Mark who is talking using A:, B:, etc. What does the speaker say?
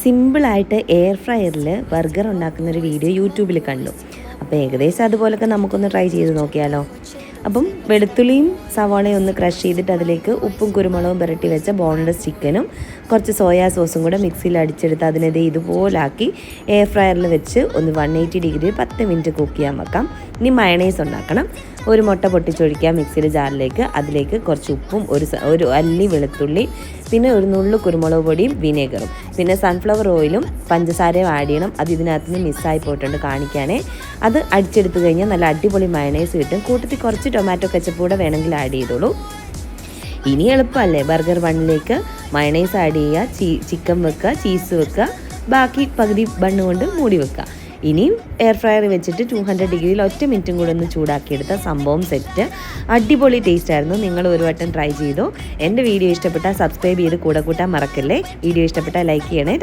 A: സിമ്പിളായിട്ട് air ഫ്രയറിൽ burger ഉണ്ടാക്കുന്നൊരു video യൂട്യൂബിൽ കണ്ടു. അപ്പോൾ ഏകദേശം അതുപോലൊക്കെ നമുക്കൊന്ന് ട്രൈ ചെയ്ത് നോക്കിയാലോ. അപ്പം വെളുത്തുള്ളിയും സവാളയും ഒന്ന് ക്രഷ് ചെയ്തിട്ട് അതിലേക്ക് ഉപ്പും കുരുമുളകും പുരട്ടി വെച്ച ബോൺലെസ് ചിക്കനും കുറച്ച് സോയാ സോസും കൂടെ മിക്സിയിൽ അടിച്ചെടുത്ത് അതിനത് ഇതുപോലാക്കി എയർ ഫ്രയറിൽ വെച്ച് ഒന്ന് 180 ഡിഗ്രി 10 മിനിറ്റ് കുക്ക് ചെയ്യാൻ വെക്കാം. ഇനി മയണൈസ് ഉണ്ടാക്കണം. ഒരു മുട്ട പൊട്ടിച്ചൊഴിക്കുക മിക്സിയുടെ ജാറിലേക്ക്. അതിലേക്ക് കുറച്ച് ഉപ്പും ഒരു അല്ലി വെളുത്തുള്ളി, പിന്നെ ഒരു നുള്ളു കുരുമുളക് പൊടിയും വിനേഗറും, പിന്നെ സൺഫ്ലവർ ഓയിലും പഞ്ചസാരയും ആഡ് ചെയ്യണം. അത് ഇതിനകത്ത് നിന്ന് മിസ്സായി പോയിട്ടുണ്ട് കാണിക്കാനേ. അത് അടിച്ചെടുത്ത് കഴിഞ്ഞാൽ നല്ല അടിപൊളി മയണൈസ് കിട്ടും. കൂട്ടത്തിൽ കുറച്ച് ടൊമാറ്റോ കെച്ചപ്പ് കൂടെ വേണമെങ്കിൽ ആഡ് ചെയ്തോളൂ. ഇനി എളുപ്പമല്ലേ, ബർഗർ ബണ്ണിലേക്ക് മയണൈസ് ആഡ് ചെയ്യുക, ചിക്കൻ വെക്കുക, ചീസ് വെക്കുക, ബാക്കി പകുതി ബണ്ണ് കൊണ്ട് മൂടി വെക്കുക. ഇനിയും എയർ ഫ്രയർ വെച്ചിട്ട് 200 ഡിഗ്രിയിൽ 1 മിനിറ്റും കൂടെ ഒന്ന് ചൂടാക്കിയെടുത്ത സംഭവം സെറ്റ്. അടിപൊളി ടേസ്റ്റ് ആയിരുന്നു. നിങ്ങൾ ഒരു വട്ടം ട്രൈ ചെയ്തോ. എൻ്റെ വീഡിയോ ഇഷ്ടപ്പെട്ടാൽ സബ്സ്ക്രൈബ് ചെയ്ത് കൂടെ കൂട്ടാൻ മറക്കല്ലേ. വീഡിയോ ഇഷ്ടപ്പെട്ടാൽ ലൈക്ക് ചെയ്യണേ.